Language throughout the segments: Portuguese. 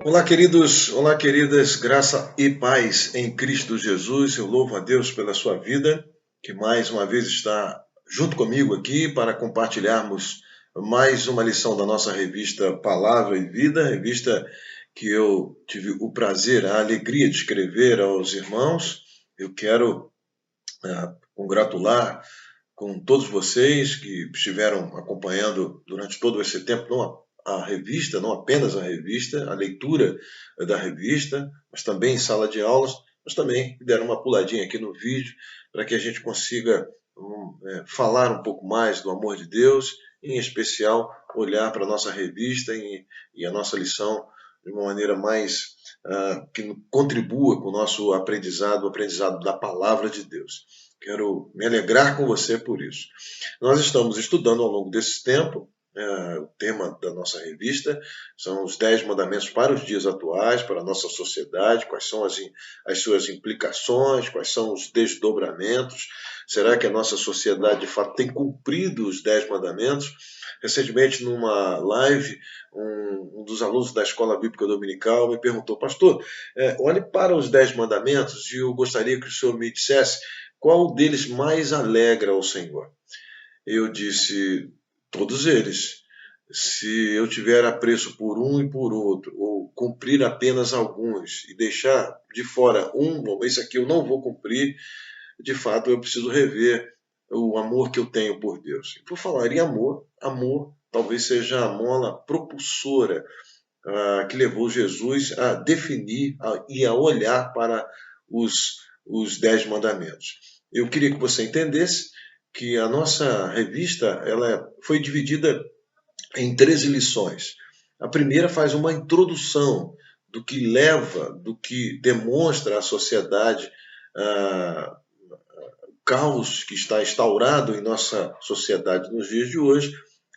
Olá, queridos, olá, queridas, graça e paz em Cristo Jesus. Eu louvo a Deus pela sua vida, que mais uma vez está junto comigo aqui para compartilharmos mais uma lição da nossa revista Palavra e Vida, revista que eu tive o prazer, a alegria de escrever aos irmãos. Eu quero congratular com todos vocês que estiveram acompanhando durante todo esse tempo, não a revista, não apenas a revista, a leitura da revista, mas também em sala de aulas, mas também deram uma puladinha aqui no vídeo para que a gente consiga falar um pouco mais do amor de Deus, em especial olhar para a nossa revista e a nossa lição de uma maneira mais que contribua com o nosso aprendizado, o aprendizado da palavra de Deus. Quero me alegrar com você por isso. Nós estamos estudando ao longo desse tempo, o tema da nossa revista são os 10 mandamentos para os dias atuais, para a nossa sociedade, quais são as suas implicações, quais são os desdobramentos. Será que a nossa sociedade, de fato, tem cumprido os 10 mandamentos? Recentemente, numa live, um dos alunos da Escola Bíblica Dominical me perguntou: pastor, olhe para os 10 mandamentos e eu gostaria que o senhor me dissesse qual deles mais alegra ao Senhor. Eu disse: todos eles. Se eu tiver apreço por um e por outro, ou cumprir apenas alguns e deixar de fora esse aqui eu não vou cumprir, de fato eu preciso rever o amor que eu tenho por Deus. E por falar em amor, amor talvez seja a mola propulsora que levou Jesus a definir e a olhar para os 10 mandamentos. Eu queria que você entendesse que a nossa revista ela foi dividida em 13 lições. A primeira faz uma introdução do que leva, do que demonstra à sociedade o caos que está instaurado em nossa sociedade nos dias de hoje,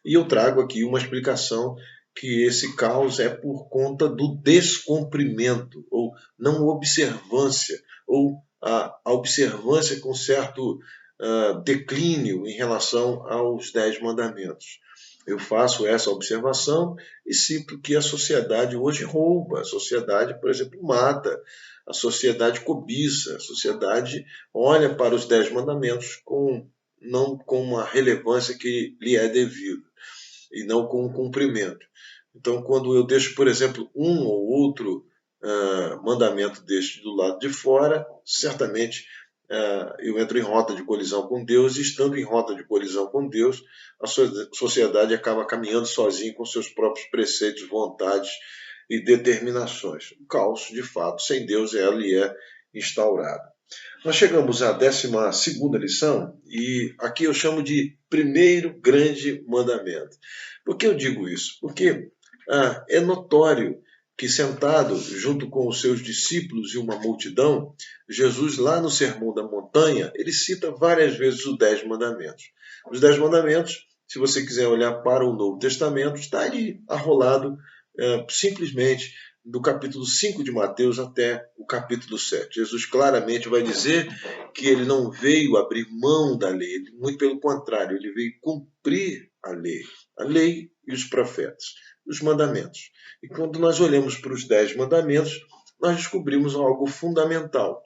e eu trago aqui uma explicação que esse caos é por conta do descumprimento, ou não observância, ou a observância com certo declínio em relação aos 10 mandamentos. Eu faço essa observação e cito que a sociedade hoje rouba, a sociedade, por exemplo, mata, a sociedade cobiça, a sociedade olha para os 10 mandamentos não com uma relevância que lhe é devida, e não com o cumprimento. Então, quando eu deixo, por exemplo, um ou outro mandamento deste do lado de fora, certamente eu entro em rota de colisão com Deus, e estando em rota de colisão com Deus, a sociedade acaba caminhando sozinha com seus próprios preceitos, vontades e determinações. O caos, de fato, sem Deus, ele é instaurado. Nós chegamos à 12ª lição, e aqui eu chamo de primeiro grande mandamento. Por que eu digo isso? Porque é notório que, sentado junto com os seus discípulos e uma multidão, Jesus, lá no Sermão da Montanha, ele cita várias vezes os 10 mandamentos. Os 10 mandamentos, se você quiser olhar para o Novo Testamento, está ali arrolado simplesmente do capítulo 5 de Mateus até o capítulo 7. Jesus claramente vai dizer que ele não veio abrir mão da lei, muito pelo contrário, ele veio cumprir a lei e os profetas, os mandamentos. E quando nós olhamos para os 10 mandamentos, nós descobrimos algo fundamental.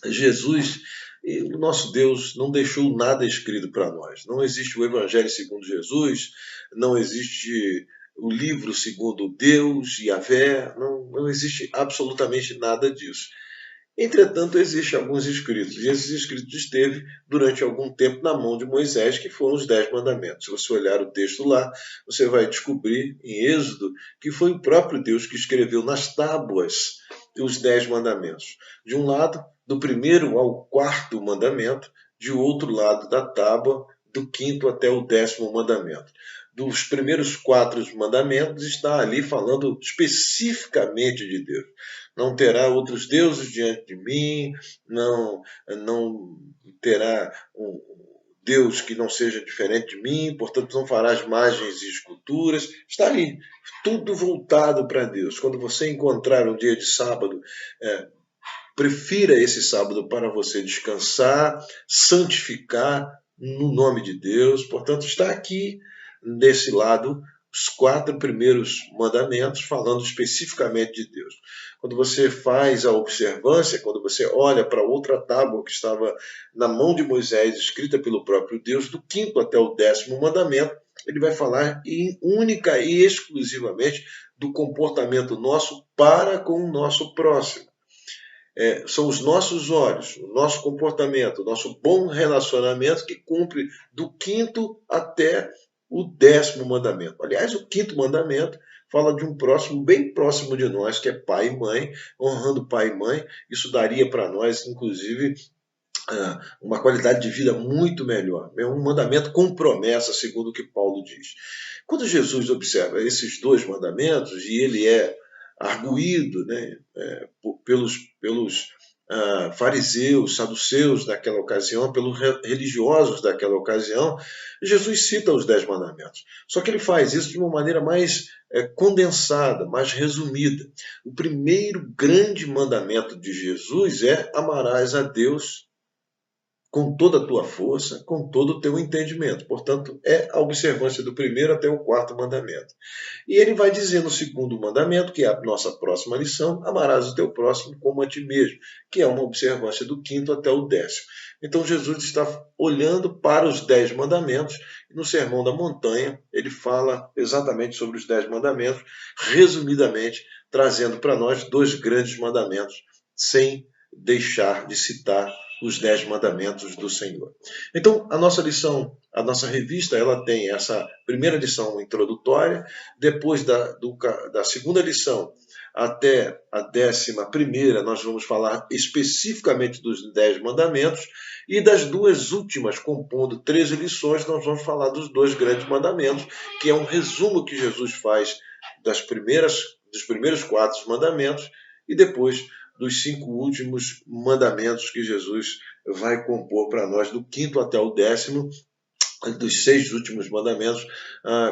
Jesus, o nosso Deus, não deixou nada escrito para nós. Não existe o Evangelho segundo Jesus, não existe o livro segundo Deus, Yahvé, não existe absolutamente nada disso. Entretanto, existem alguns escritos, e esses escritos esteve durante algum tempo na mão de Moisés, que foram os 10 mandamentos. Se você olhar o texto lá, você vai descobrir em Êxodo que foi o próprio Deus que escreveu nas tábuas os 10 mandamentos. De um lado, do primeiro ao 4º mandamento, de outro lado da tábua, do 5º até o 10º mandamento. Dos primeiros 4 mandamentos está ali falando especificamente de Deus. Não terá outros deuses diante de mim, não terá um Deus que não seja diferente de mim, portanto não farás imagens e esculturas. Está ali, tudo voltado para Deus. Quando você encontrar um dia de sábado, prefira esse sábado para você descansar, santificar no nome de Deus. Portanto, está aqui desse lado os 4 primeiros mandamentos, falando especificamente de Deus. Quando você faz a observância, quando você olha para outra tábua que estava na mão de Moisés, escrita pelo próprio Deus, do 5º até o 10º mandamento, ele vai falar única e exclusivamente do comportamento nosso para com o nosso próximo. São os nossos olhos, o nosso comportamento, o nosso bom relacionamento que cumpre do 5º até o 10º mandamento. Aliás, o 5º mandamento fala de um próximo, bem próximo de nós, que é pai e mãe, honrando pai e mãe. Isso daria para nós, inclusive, uma qualidade de vida muito melhor. É um mandamento com promessa, segundo o que Paulo diz. Quando Jesus observa esses 2 mandamentos, e ele é arguído, né, pelos fariseus, saduceus daquela ocasião, pelos religiosos daquela ocasião, Jesus cita os 10 mandamentos. Só que ele faz isso de uma maneira mais condensada, mais resumida. O primeiro grande mandamento de Jesus é: amarás a Deus com toda a tua força, com todo o teu entendimento. Portanto, é a observância do 1º até o 4º mandamento. E ele vai dizer no 2º mandamento, que é a nossa próxima lição: amarás o teu próximo como a ti mesmo, que é uma observância do 5º até o 10º. Então, Jesus está olhando para os 10 mandamentos, e no Sermão da Montanha ele fala exatamente sobre os 10 mandamentos, resumidamente, trazendo para nós 2 grandes mandamentos, sem deixar de citar os 10 mandamentos do Senhor. Então, a nossa lição, a nossa revista, ela tem essa primeira lição introdutória, depois da 2ª lição até a 11ª, nós vamos falar especificamente dos 10 mandamentos, e das 2 últimas, compondo 13 lições, nós vamos falar dos 2 grandes mandamentos, que é um resumo que Jesus faz dos primeiros 4 mandamentos, e depois dos 5 últimos mandamentos que Jesus vai compor para nós, do 5º até o 10º, dos 6 últimos mandamentos,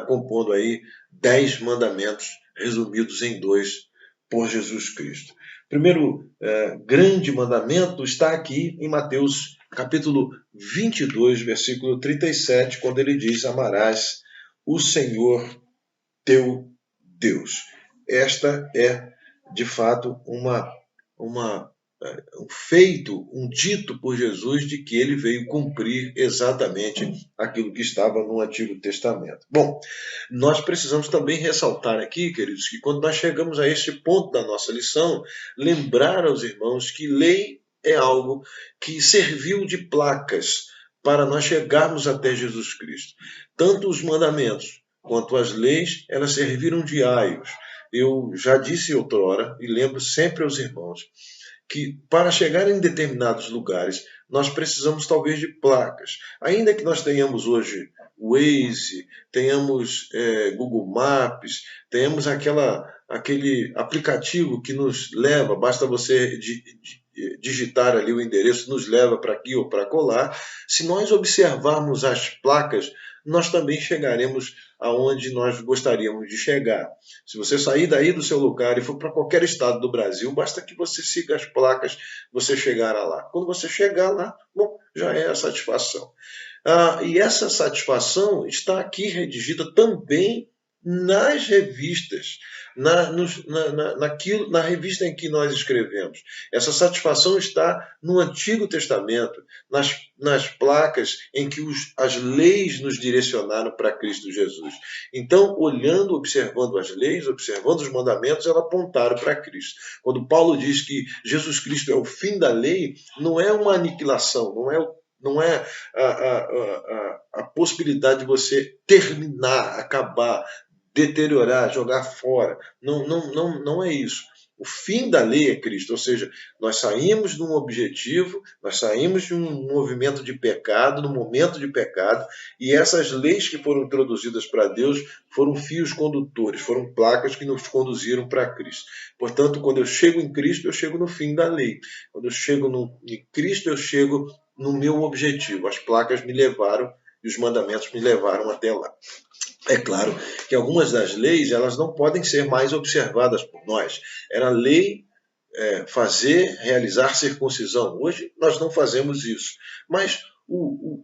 compondo aí 10 mandamentos resumidos em 2 por Jesus Cristo. O primeiro grande mandamento está aqui em Mateus capítulo 22, versículo 37, quando ele diz: amarás o Senhor teu Deus. Esta é, de fato, um feito, um dito por Jesus de que ele veio cumprir exatamente aquilo que estava no Antigo Testamento. Bom, nós precisamos também ressaltar aqui, queridos, que quando nós chegamos a este ponto da nossa lição, lembrar aos irmãos que lei é algo que serviu de placas para nós chegarmos até Jesus Cristo. Tanto os mandamentos quanto as leis, elas serviram de aios. Eu já disse outrora, e lembro sempre aos irmãos, que para chegar em determinados lugares, nós precisamos talvez de placas. Ainda que nós tenhamos hoje Waze, tenhamos Google Maps, tenhamos aquele aplicativo que nos leva, basta você digitar ali o endereço, nos leva para aqui ou para colar. Se nós observarmos as placas, nós também chegaremos aonde nós gostaríamos de chegar. Se você sair daí do seu lugar e for para qualquer estado do Brasil, basta que você siga as placas, você chegará lá. Quando você chegar lá, bom, já é a satisfação. E essa satisfação está aqui redigida também nas revistas, na revista em que nós escrevemos. Essa satisfação está no Antigo Testamento, nas placas em que as leis nos direcionaram para Cristo Jesus. Então, olhando, observando as leis, observando os mandamentos, elas apontaram para Cristo. Quando Paulo diz que Jesus Cristo é o fim da lei, não é uma aniquilação, não é a possibilidade de você terminar, acabar, deteriorar, jogar fora. Não é isso. O fim da lei é Cristo, ou seja, nós saímos de um objetivo, nós saímos de um movimento de pecado, no momento de pecado, e essas leis que foram introduzidas para Deus foram fios condutores, foram placas que nos conduziram para Cristo. Portanto, quando eu chego em Cristo, eu chego no fim da lei. Quando eu chego em Cristo, eu chego no meu objetivo. As placas me levaram e os mandamentos me levaram até lá. É claro que algumas das leis elas não podem ser mais observadas por nós. Era lei realizar circuncisão. Hoje nós não fazemos isso. Mas o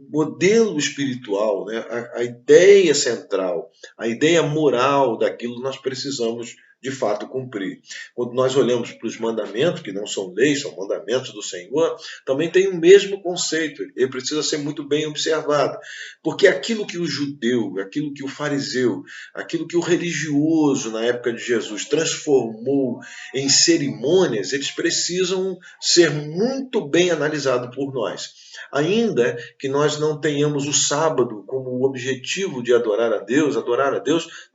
modelo espiritual, né, a ideia central, a ideia moral daquilo nós precisamos de fato cumprir. Quando nós olhamos para os mandamentos, que não são leis, são mandamentos do Senhor, também tem o mesmo conceito, ele precisa ser muito bem observado, porque aquilo que o judeu, aquilo que o fariseu, aquilo que o religioso na época de Jesus transformou em cerimônias, eles precisam ser muito bem analisados por nós. Ainda que nós não tenhamos o sábado como o objetivo de adorar a Deus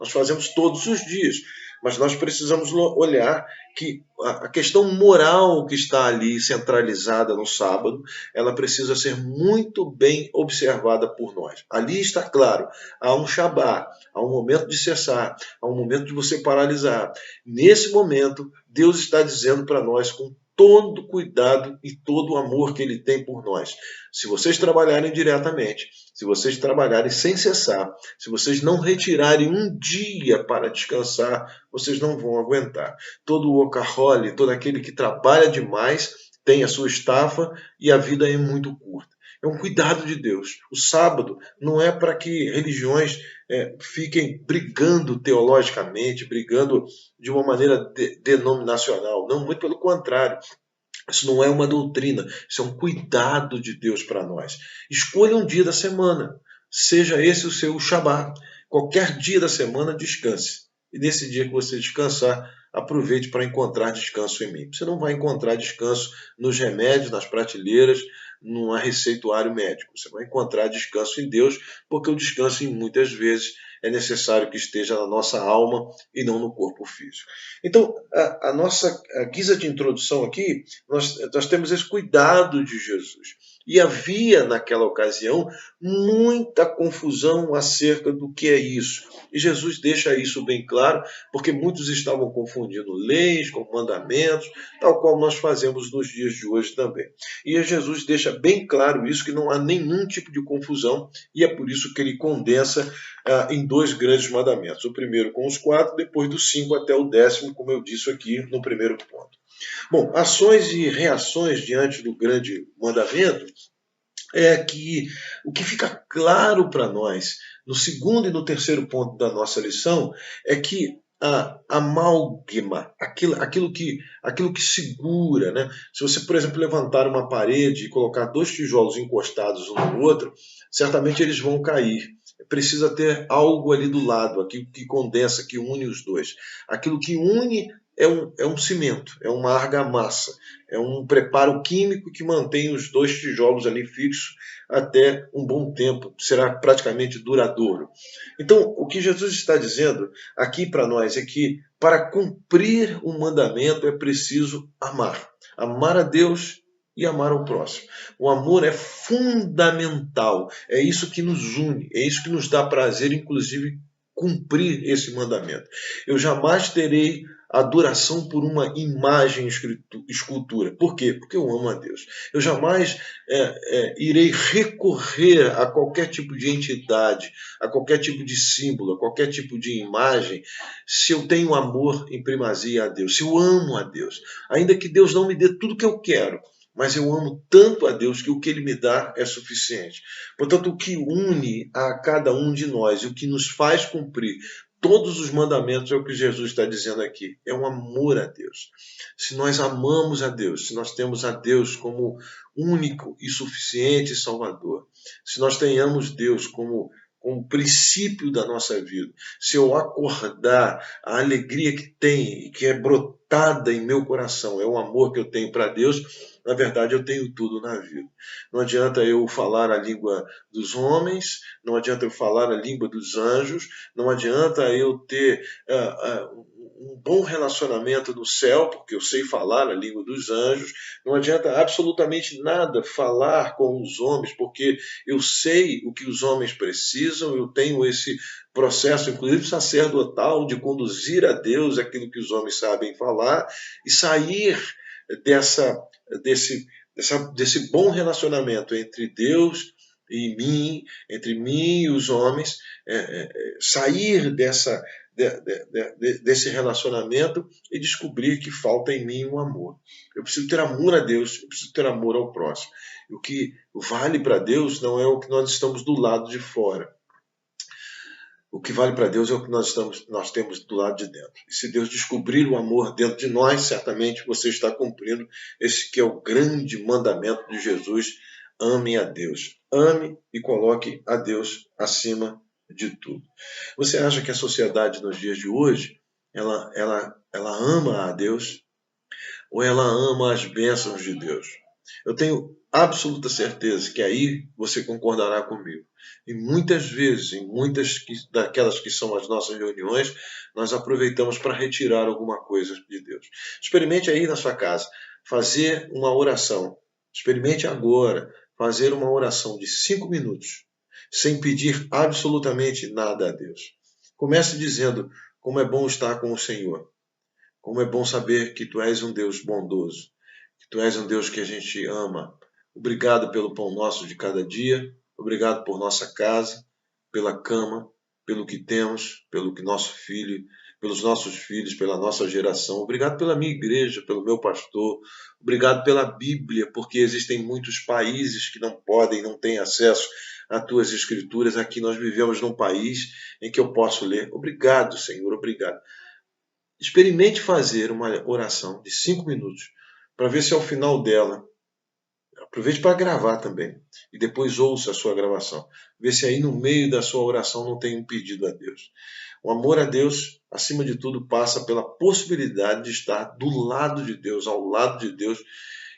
nós fazemos todos os dias. Mas nós precisamos olhar que a questão moral que está ali centralizada no sábado, ela precisa ser muito bem observada por nós. Ali está claro, há um Shabá, há um momento de cessar, há um momento de você paralisar. Nesse momento, Deus está dizendo para nós com todo o cuidado e todo o amor que Ele tem por nós. Se vocês trabalharem diretamente, se vocês trabalharem sem cessar, se vocês não retirarem um dia para descansar, vocês não vão aguentar. Todo o workaholic, todo aquele que trabalha demais, tem a sua estafa e a vida é muito curta. É um cuidado de Deus. O sábado não é para que religiões fiquem brigando teologicamente, brigando de uma maneira denominacional. Não, muito pelo contrário. Isso não é uma doutrina, isso é um cuidado de Deus para nós. Escolha um dia da semana, seja esse o seu Shabá. Qualquer dia da semana, descanse. E nesse dia que você descansar, aproveite para encontrar descanso em mim. Você não vai encontrar descanso nos remédios, nas prateleiras, num receituário médico. Você vai encontrar descanso em Deus, porque o descanso, muitas vezes, é necessário que esteja na nossa alma e não no corpo físico. Então, a nossa guisa de introdução aqui, nós temos esse cuidado de Jesus. E havia, naquela ocasião, muita confusão acerca do que é isso. E Jesus deixa isso bem claro, porque muitos estavam confundindo leis com mandamentos, tal qual nós fazemos nos dias de hoje também. E Jesus deixa bem claro isso, que não há nenhum tipo de confusão, e é por isso que ele condensa em 2 grandes mandamentos. O primeiro com os 4, depois do 5 até o 10º, como eu disse aqui no primeiro ponto. Bom, ações e reações diante do grande mandamento é que o que fica claro para nós no segundo e no terceiro ponto da nossa lição é que a amálgama, aquilo que segura, né? Se você, por exemplo, levantar uma parede e colocar 2 tijolos encostados um no outro, certamente eles vão cair. Precisa ter algo ali do lado, aquilo que condensa, que une os dois. Aquilo que une é um cimento, é uma argamassa, é um preparo químico que mantém os 2 tijolos ali fixos até um bom tempo, será praticamente duradouro. Então, o que Jesus está dizendo aqui para nós é que para cumprir o mandamento é preciso amar. Amar a Deus e amar ao próximo. O amor é fundamental, é isso que nos une, é isso que nos dá prazer, inclusive, cumprir esse mandamento. Eu jamais terei adoração por uma imagem escultura. Por quê? Porque eu amo a Deus. Eu jamais irei recorrer a qualquer tipo de entidade, a qualquer tipo de símbolo, a qualquer tipo de imagem, se eu tenho amor em primazia a Deus, se eu amo a Deus. Ainda que Deus não me dê tudo o que eu quero, mas eu amo tanto a Deus que o que Ele me dá é suficiente. Portanto, o que une a cada um de nós e o que nos faz cumprir todos os mandamentos é o que Jesus está dizendo aqui. É um amor a Deus. Se nós amamos a Deus, se nós temos a Deus como único e suficiente Salvador, se nós tenhamos Deus como princípio da nossa vida, se eu acordar, a alegria que tem e que é brotada em meu coração, é o amor que eu tenho para Deus, na verdade eu tenho tudo na vida. Não adianta eu falar a língua dos homens, não adianta eu falar a língua dos anjos, não adianta eu ter um bom relacionamento no céu, porque eu sei falar a língua dos anjos, não adianta absolutamente nada falar com os homens, porque eu sei o que os homens precisam, eu tenho esse processo, inclusive sacerdotal, de conduzir a Deus aquilo que os homens sabem falar e sair desse bom relacionamento entre Deus e mim, entre mim e os homens, sair desse relacionamento e descobrir que falta em mim um amor. Eu preciso ter amor a Deus, eu preciso ter amor ao próximo. O que vale para Deus não é o que nós estamos do lado de fora. O que vale para Deus é o que nós temos do lado de dentro. E se Deus descobrir o amor dentro de nós, certamente você está cumprindo esse que é o grande mandamento de Jesus: ame a Deus. Ame e coloque a Deus acima de tudo. Você acha que a sociedade nos dias de hoje, ela ama a Deus ou ela ama as bênçãos de Deus? Eu tenho absoluta certeza que aí você concordará comigo. E muitas vezes, em muitas daquelas que são as nossas reuniões, nós aproveitamos para retirar alguma coisa de Deus. Experimente aí na sua casa fazer uma oração. Experimente agora fazer uma oração de 5 minutos, sem pedir absolutamente nada a Deus. Comece dizendo como é bom estar com o Senhor. Como é bom saber que Tu és um Deus bondoso, que Tu és um Deus que a gente ama. Obrigado pelo pão nosso de cada dia, obrigado por nossa casa, pela cama, pelo que temos, pelo que nosso filho, pelos nossos filhos, pela nossa geração. Obrigado pela minha igreja, pelo meu pastor. Obrigado pela Bíblia, porque existem muitos países que não podem, não têm acesso às Tuas Escrituras. Aqui nós vivemos num país em que eu posso ler. Obrigado, Senhor, obrigado. Experimente fazer uma oração de 5 minutos para ver se ao final dela, aproveite para gravar também e depois ouça a sua gravação. Vê se aí no meio da sua oração não tem um pedido a Deus. O amor a Deus, acima de tudo, passa pela possibilidade de estar do lado de Deus, ao lado de Deus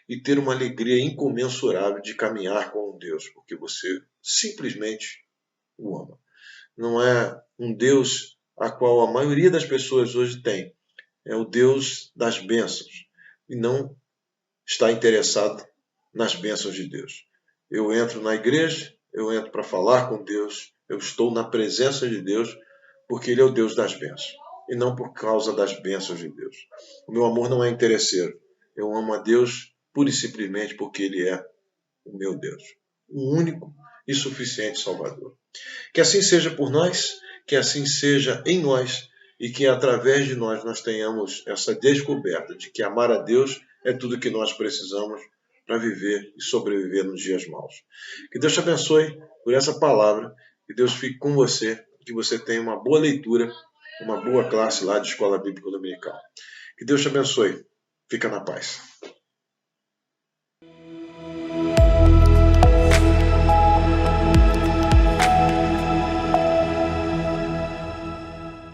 e ter uma alegria incomensurável de caminhar com Deus, porque você simplesmente o ama. Não é um Deus a qual a maioria das pessoas hoje tem. É o Deus das bênçãos e não está interessado nas bênçãos de Deus. Eu entro na igreja, eu entro para falar com Deus, eu estou na presença de Deus porque Ele é o Deus das bênçãos e não por causa das bênçãos de Deus. O meu amor não é interesseiro. Eu amo a Deus pura e simplesmente porque Ele é o meu Deus, o único e suficiente Salvador. Que assim seja por nós, que assim seja em nós e que através de nós tenhamos essa descoberta de que amar a Deus é tudo que nós precisamos para viver e sobreviver nos dias maus. Que Deus te abençoe por essa palavra, que Deus fique com você, que você tenha uma boa leitura, uma boa classe lá de Escola Bíblica Dominical. Que Deus te abençoe. Fica na paz.